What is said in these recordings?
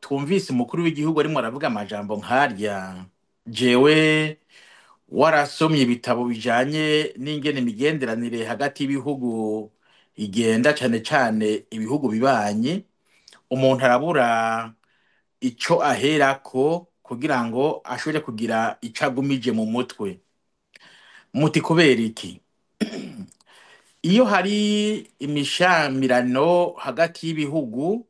twumvise umukuru w'igihugu arimo aravuga amajambo nk'arya, jewe warasomye ibitabo bijanye n'ingene imigenderanire hagati y'ibihugu igenda, cane cane ibihugu bibanyi, umuntu arabura ico aherako kugira ngo ashobore kugira ico agumije mu mutwe. Muti kubera iki? Iyo hari imishamirano hagati y'ibihugu,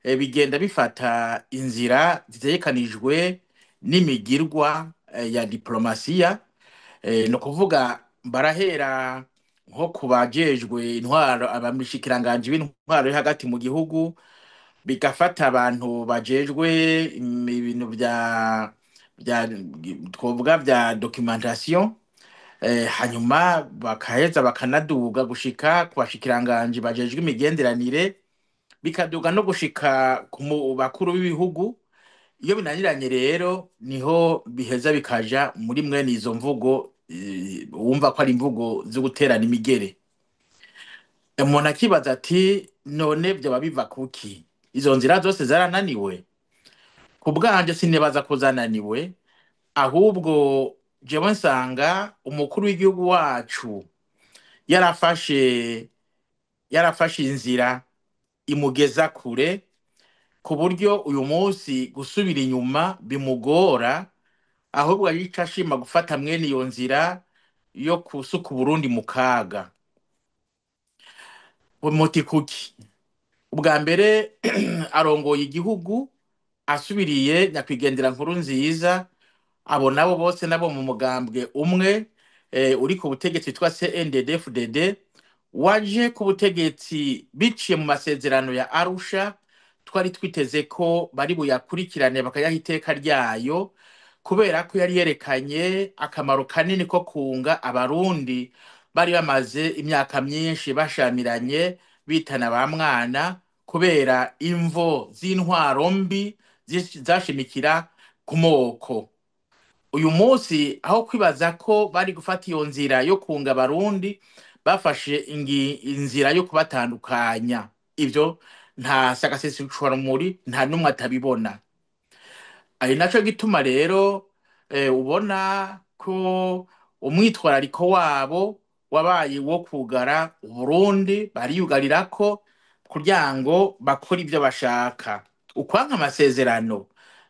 bigenda bifata inzira zitegekanijwe n'imigirwa ya diplomasiya. Ni ukuvuga barahera nko ku bajejwe intwaro, abamishikiranganji b'intwaro yo hagati mu gihugu, bigafata abantu bajejwe ibintu bya twovuga bya documentation, hanyuma bakaheza bakanaduga gushika ku bashikiranganji bajejwe imigenderanire, bikaduga no gushika ku bakuru b'ibihugu. Iyo binaniranye rero niho biheza bikaja muri mwene izo mvugo, wumva ko ari imvugo zo guterana imigere. Umuntu akibaza ati none vyoba biva kuki? Izo nzira zose zarananiwe? Ku bwanje sinibaza ko zananiwe, ahubwo jewe nsanga umukuru w'igihugu wacu yarafashe inzira imugeza kure, ku buryo uyu munsi gusubira inyuma bimugora, ahubwo yica ashima gufata mwene iyo nzira yo kusuka Uburundi mu kaga. Muti kuki? Ubwa mbere arongoye igihugu asubiriye nyakwigendera Nkurunziza, abo nabo bose nabo mu mugambwe umwe uri ku butegetsi witwa CNDD-FDD, waje ku butegetsi biciye mu masezerano ya Arusha. Twari twiteze ko bari buyakurikirane bakayaha iteka ryayo, kubera ko yari yerekanye akamaro kanini ko kunga abarundi bari bamaze imyaka myinshi bashamiranye bitana ba mwana kubera imvo z'intwaro mbi zashimikira ku moko. Uyu munsi aho kwibaza ko bari gufata iyo nzira yo kunga abarundi, bafashe inzira yo kubatandukanya. Ivyo nta sagaseseshwarumuri, nta numwe atabibona. Ari naco gituma rero ubona ko umwitwarariko wabo wabaye wo kugara Uburundi, bariyugarirako kugira ngo bakore ivyo bashaka. Ukwanka amasezerano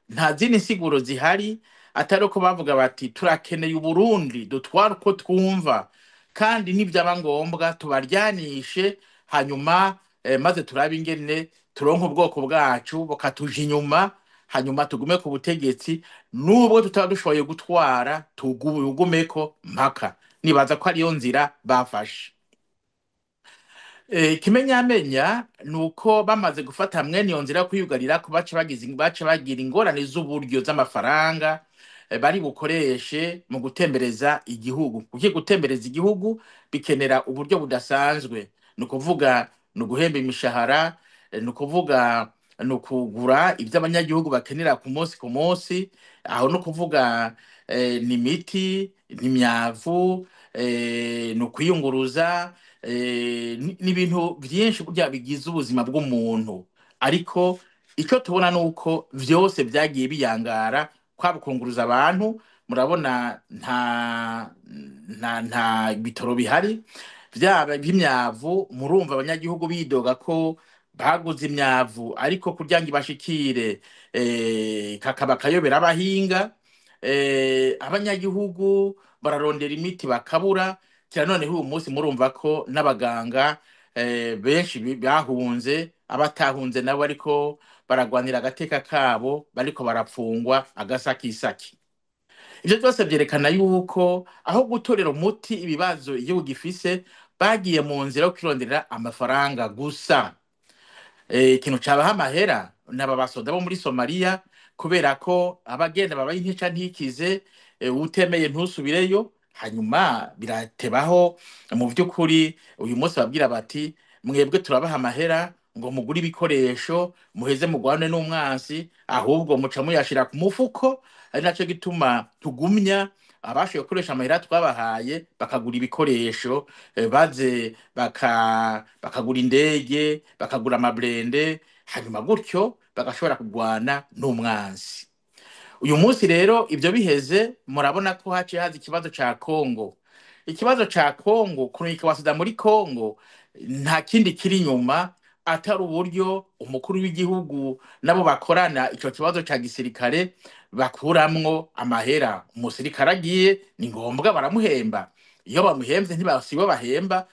nta zindi nsiguro zihari atari uko bavuga bati turakeneye Uburundi dutwara uko twumva, kandi nivyaba ngombwa tubaryanishe, hanyuma maze turabe ingene turonka ubwoko bwacu bukatuja inyuma, hanyuma tugume ku butegetsi, nubwo tutaba dushoboye gutwara tugumeko mpaka. Nibaza ko ariyo nzira bafashe. Kimenyamenya nuko bamaze gufata mwene iyo nzira yo kwiyugarira ko baca bagira ingorane z'uburyo z'amafaranga bari bukoreshe mu gutembereza igihugu. Kuki gutembereza igihugu bikenera uburyo budasanzwe, ni ukuvuga ni uguhemba imishahara, ni ukuvuga ni ukugura ibyo abanyagihugu bakenera ku munsi, aho ni ukuvuga ni imiti, ni imyavu, ni ukwiyunguruza, n'ibintu byinshi burya bigize ubuzima bw'umuntu. Ariko icyo tubona ni uko vyose vyagiye biyangara, kwaba kunguruza abantu. Murabona nta bitoro bihari, vyaba by'imyavu. Murumva abanyagihugu bidoga ko baguze imyavu ariko kugira ngo ibashikire kakaba kayobera abahinga. Abanyagihugu bararondera imiti bakabura. Kira noneho uyu munsi murumva ko n'abaganga benshi bahunze, abatahunze nabo ariko baragwanira agateka kabo, bariko barapfungwa agasakisaki. Ivyo byose vyerekana yuko aho gutorera umuti ibibazo igihugu gifise, bagiye mu nzira yo kwironderera amafaranga gusa. Ikintu cabaha amahera n'aba basoda bo muri Somalia, kubera ko abagenda babaye intica ntikize, utemeye ntusubireyo. Hanyuma biratebaho mu vy'ukuri uyu munsi babwira bati mwebwe turabaha amahera ngo mugure ibikoresho muheze mugwane n'umwansi, ahubwo muca muyashira ku mufuko. Ari naco gituma tugumya abashoboye gukoresha amahera twabahaye bakagura ibikoresho, baze bakagura indege, bakagura amablende, hanyuma gutyo bagashobora kurwana n'umwansi. Uyu munsi rero ibyo biheze, murabona ko haciye haza ikibazo ca Kongo. Ikibazo ca Kongo, kurunyika wasida muri Kongo, nta kindi kiri inyuma atari uburyo umukuru w'igihugu nabo bakorana ico kibazo ca gisirikare bakuramwo amahera. Umusirikare agiye ni ngombwa baramuhemba, iyo bamuhemvye ntibasiba bahemba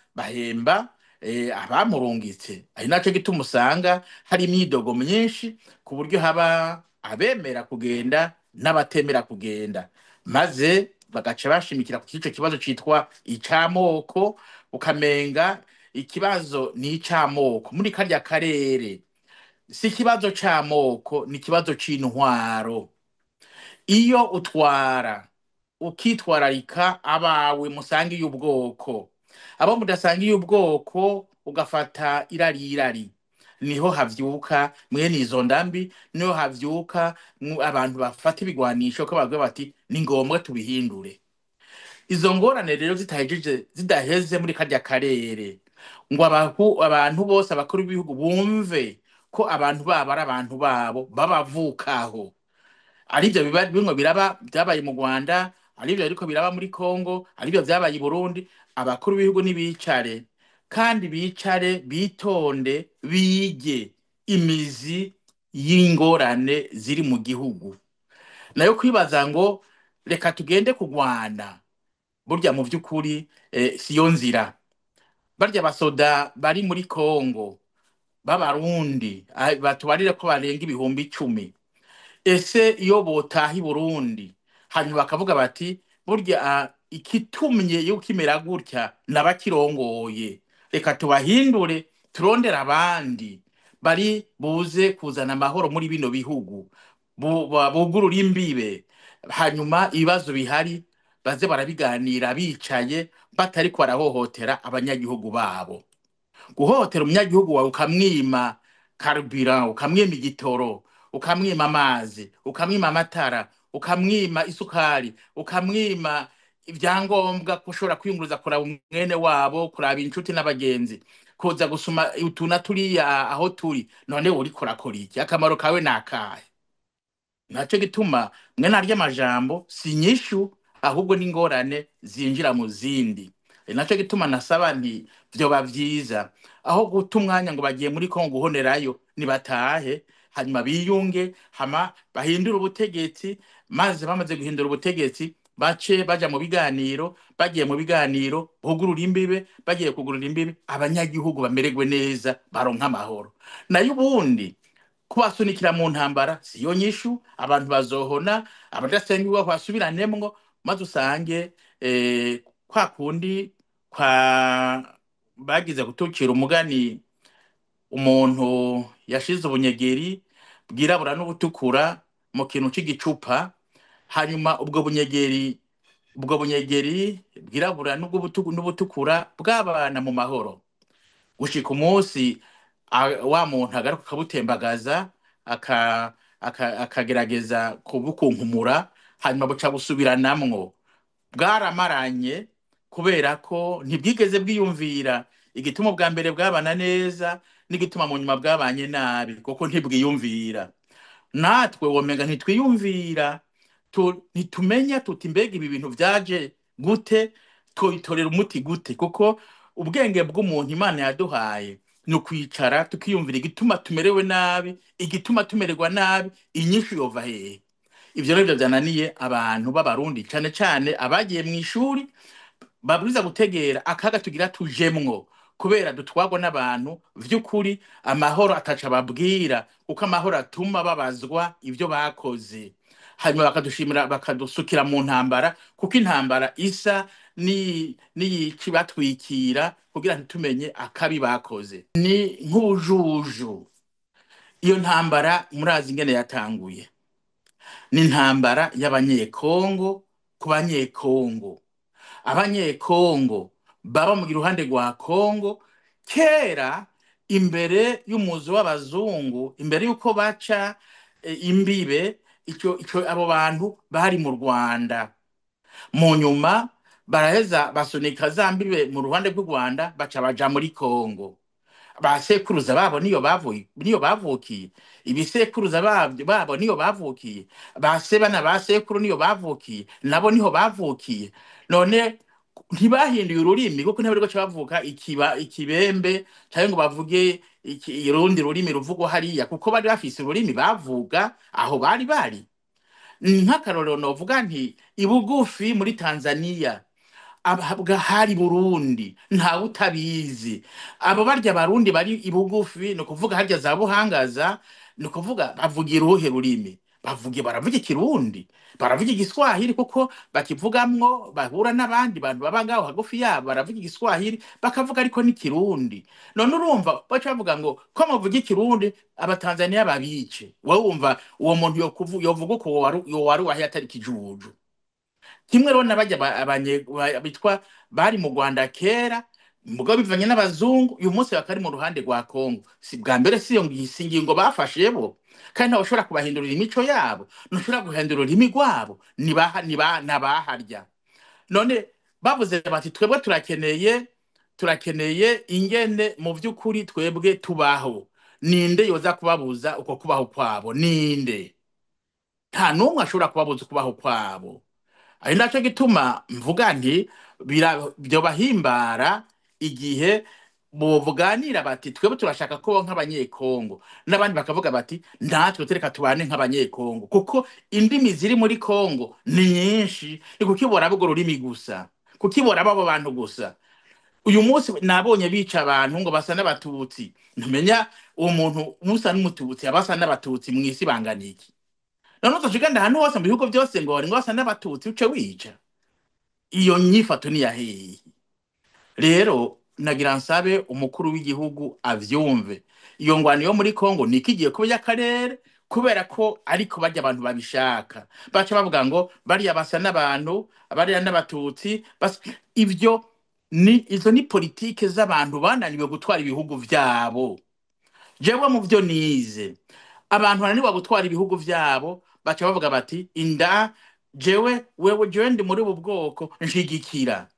abamurungitse. Ari naco gituma usanga hari imyidogo myinshi ku buryo haba abemera kugenda n'abatemera kugenda, maze bagaca bashimikira ku ico kibazo citwa icamoko, ukamenga ikibazo ni icamoko muri karya karere. Si ikibazo c'amoko, ni ikibazo c'intwaro. Iyo utwara ukitwararika abawe musangiye ubwoko, abo mudasangiye ubwoko ugafata irari, niho havyuka mwene izo ndambi, niho havyuka abantu bafata ibigwanisho ko bavuga bati ni ngombwa tubihindure. Izo ngorane rero zidaheze muri karya karere, ngo abantu bose abakuru b'ibihugu bumve ko abantu babo ari abantu babo babavukaho. Arivyo bimwe biraba byabaye mu Rwanda, arivyo ariko biraba muri Kongo, arivyo byabaye i Burundi. Abakuru b'ibihugu nibicare, kandi bicare bitonde, bige imizi y'ingorane ziri mu gihugu. Nayo kwibaza ngo reka tugende kugwana, burya mu vy'ukuri siyo nzira. Barya basoda bari muri Kongo b'abarundi batubarire ko barenga 10,000. Ese iyo botaha i Burundi hanyuma bakavuga bati burya ikitumye y'ukimera gutya nabakirongoye, reka tubahindure, turondera abandi bari buze kuzana amahoro muri bino bihugu, bugurura imbibe, hanyuma ibibazo bihari baze barabiganira bicaye, batariko barahohotera abanyagihugu babo. Guhohotera umunyagihugu wawe ukamwima carburant, ukamwima igitoro, ukamwima amazi, ukamwima amatara, ukamwima isukari, ukamwima ibyangombwa kushobora kwiyunguruza kuraba umwene wabo, kuraba inshuti n'abagenzi, kuza gusuma utuna turiya aho turi, none uriko urakora iki? Akamaro kawe nakahe? Naco gituma mwene arya amajambo si nyishu, ahubwo n'ingorane zinjira mu zindi. Naco gituma nasaba nti vyoba vyiza aho guta umwanya ngo bagiye muri Kongo guhonerayo, nibatahe hanyuma biyunge, hama bahindura ubutegetsi, maze bamaze guhindura ubutegetsi bace baja mu biganiro. Bagiye mu biganiro bugurura imbibe, bagiye kugurura imbibe abanyagihugu bamererwe neza, baronka amahoro. Nayo ubundi kubasunikira mu ntambara siyo nyishu, abantu bazohona, abadasenga basubiranemo, maze usange kwa kundi bagize gutukira umugani, umuntu yashize ubunyegeri bwirabura n'ubutukura mu kintu cy'igicupa, hanyuma ubwo bunyegeri bwirabura n'ubutukura bwabana mu mahoro gushika umunsi wa muntu agaruka akabutembagaza, akagerageza kubukunkumura, hanyuma buca busubiranamwo. Bwaramaranye kubera ko ntibwigeze bwiyumvira igituma bwa mbere bwabana neza n'igituma mu nyuma bwabanye nabi, kuko ntibwiyumvira. Natwe womenga ntitwiyumvira, ntitumenya tuti mbega ibi bintu vyaje gute, twitorera umuti gute, kuko ubwenge bw'umuntu Imana yaduhaye ni ukwicara tukiyumvira igituma tumerewe nabi, igituma tumererwa nabi, inyishu yova hehe. Ivyo rero byananiye abantu b'abarundi, cane cane abagiye mu ishuri, babwiza gutegera akaga tugira tujemwo, kubera dutwagwa n'abantu vy'ukuri amahoro ataca babwira, kuko amahoro atuma babazwa ivyo bakoze, hanyuma bakadushimira, bakadusukira mu ntambara, kuko intambara isa niyici batwikira kugira ntitumenye akabi bakoze. Ni nk'ubujuju. Iyo ntambara murazi ingene yatanguye, ni intambara y'abanyekongo ku banyekongo. Abanyekongo baba mu ruhande rwa Kongo, kera imbere y'umuzi w'abazungu, imbere yuko baca imbibe, ico abo bantu bari mu Rwanda. Mu nyuma baraheza basunika za mbibe mu ruhande rw'u Rwanda, baca baja muri Kongo. basekuruza babo niyo bavukiye, ibisekuruza babo niyo bavukiye, basebana basekuru niyo bavukiye, nabo niho bavukiye. None ntibahinduye ururimi kuko ntabwo bavuga ikibembe cyangwa ngo bavuge urundi rurimi ruvugwa hariya, kuko bari bafise ururimi bavuga aho bari. Nk'akarorero novuga nti ibugufi muri Tanzania abahabwa hari Burundi ntawe utabizi. Abo barya Barundi bari ibugufi no kuvuga harya za Buhangaza, no kuvuga bavugira uruhe rurimi? Baravuga Ikirundi, baravuga Igiswahili kuko bakivugamwo, bahura n'abandi bantu baba ngaho hagufi yabo baravuga Igiswahili bakavuga ariko n'Ikirundi. None urumva baca bavuga ngo ko muvuga Ikirundi abatanzania babice, wowe wumva uwo muntu yovuga uko wari wahe atari kijuju? Kimwe rero n'abajya bitwa bari mu Rwanda kera mugabo bivanye n'abazungu, uyu munsi bakari mu ruhande rwa Kongo. Si bwa mbere siyo ngingo bafashe bo, kandi ntawe ushobora kubahindurira imico yabo, ntushobora guhindura ururimi rwabo, nabaharya. None bavuze bati twebwe turakeneye ingene mu by'ukuri twebwe tubaho. Ninde yoza kubabuza uko kubaho kwabo? Ninde? Nta n'umwe ashobora kubabuza kubaho kwabo. Ari nacyo gituma mvuga nti byo bahimbara igihe bovuganira bati twebwe turashaka ko nk'abanyekongo, n'abandi bakavuga bati natwe tereka tubane nk'abanyekongo, kuko indimi ziri muri Kongo ni nyinshi. Ni kukibora bwo rurimi gusa, kukibora babo bantu gusa. Uyu munsi nabonye bica abantu ngo basa n'abatutsi, ntumenya uwo muntu musa n'umututsi abasa n'abatutsi mwisi banganiki. None uzoshiganda hano hose mu bihugu byose ngo basa n'abatutsi uce wica. Iyo nyifato ni yahehe. Rero nagira nsabe umukuru w'igihugu avyumve, iyo ngwano yo muri Kongo nikigiye kuba y'akarere, kubera ko ariko bajya abantu babishaka, baca bavuga ngo bariya basa n'abantu, bariya n'abatutsi. Izo ni politike z'abantu bananiwe gutwara ibihugu vyabo. Jewe mu byo nize, abantu bananiwe gutwara ibihugu vyabo baca bavuga bati jewe ndi muri ubu bwoko nshigikira,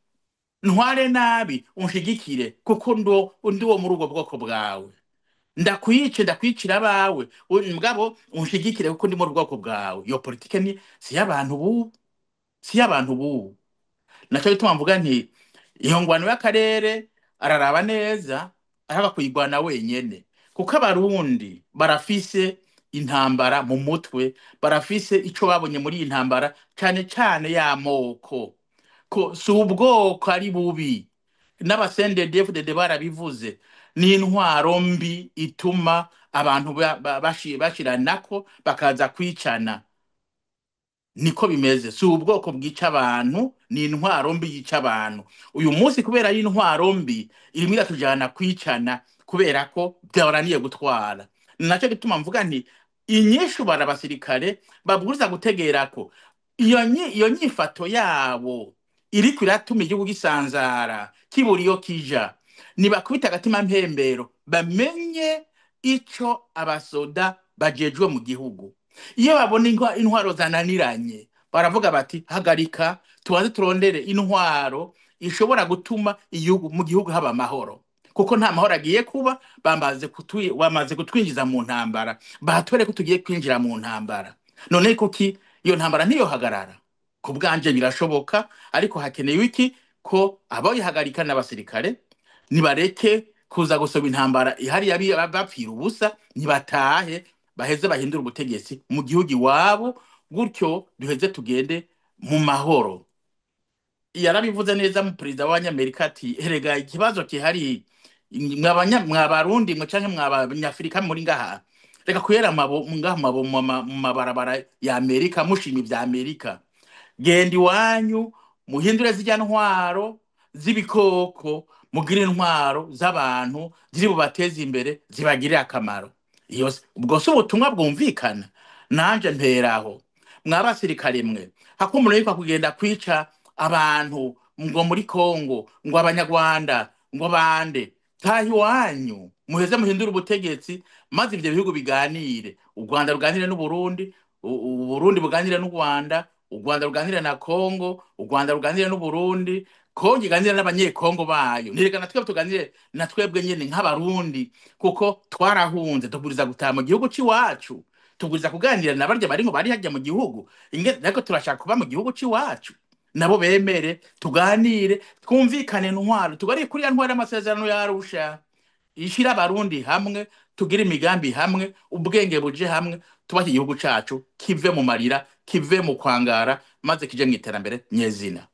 ntware nabi unshigikire kuko ndi wo muri ubwo bwoko bwawe, ndakwicira abawe mugabo unshigikire kuko ndi muri ubwoko bwawe. Iyo politike si y'abantu bubu. Naco gituma mvuga nti iyo ngwano y'akarere araraba neza, araba kuyigwana wenyene, kuko abarundi barafise intambara mu mutwe, barafise ico babonye muri iyi ntambara, cane y'amoko, ko si ubwoko ari bubi. N'abasendedefudede barabivuze, ni intwaro mbi ituma abantu bashiranako bakaza kwicana. Niko bimeze, si ubwoko bwica abantu, ni intwaro mbi yica abantu. Uyu munsi kubera ari intwaro mbi irimo iratujana kwicana, kubera ko byabaraniye gutwara. Naco gituma mvuga nti inyishu barabasirikare babwiriza gutegera ko iyo nyifato yabo iriko iratuma igihugu gisanzara kibura iyo kija. Nibakubita agatima mpembero, bamenye ico abasoda bajejwe mu gihugu. Iyo babona intwaro zananiranye baravuga bati hagarika, tubanze turondere intwaro ishobora gutuma mu gihugu haba amahoro, kuko nta mahoro agiye kuba. Bamaze kutwinjiza mu ntambara, batore ko tugiye kwinjira mu ntambara. None kuki iyo ntambara ntiyohagarara? Ku bwanje birashoboka, ariko hakenewe iki? Ko abayihagarika n'abasirikare nibareke kuza gusoba intambara ihari bapfira ubusa, nibatahe baheze bahindura ubutegetsi mu gihugu iwabo, gutyo duheze tugende mu mahoro. Yarabivuze neza mu perezida w'Abanyamerika ati erega ikibazo kihari mwabarundi canke mw'abanyafrika muri ngaha, reka kuyera mu mabarabara ya Amerika mushima ivya Amerika. Genda iwanyu muhindure zirya ntwaro z'ibikoko, mugire intwaro z'abantu ziri bubateze imbere, zibagirira akamaro. Ubwo si ubutumwa bwumvikana? Nanje mperaho, mw'abasirikare mwe, hakumuntu yitwa kugenda kwica abantu ngo muri Kongo, ngo abanyarwanda, ngo bande. Taha iwanyu muheze muhindure ubutegetsi, maze ivyo bihugu biganire. U Rwanda ruganire n'Uburundi, Uburundi buganire n'u Rwanda, u Rwanda ruganire na Kongo, u Rwanda ruganire n'Uburundi, Kongo iganire n'abanyekongo bayo. Ntirekana twebwe tuganire na twebwe nyene nk'abarundi, kuko twarahunze tubwiriza gutaha mu gihugu c'iwacu, tubwiriza kuganira na barya bari ngo bari hajya mu gihugu, ariko turashaka kuba mu gihugu c'iwacu, nabo bemere tuganire, twumvikane intwaro, tuganire kuri ya ntwaro y'amasezerano y'Arusha ishira abarundi hamwe, tugira imigambi hamwe, ubwenge buje hamwe, tubake igihugu cacu kive mu marira, kive mu kwangara, maze kije mu iterambere nyezina.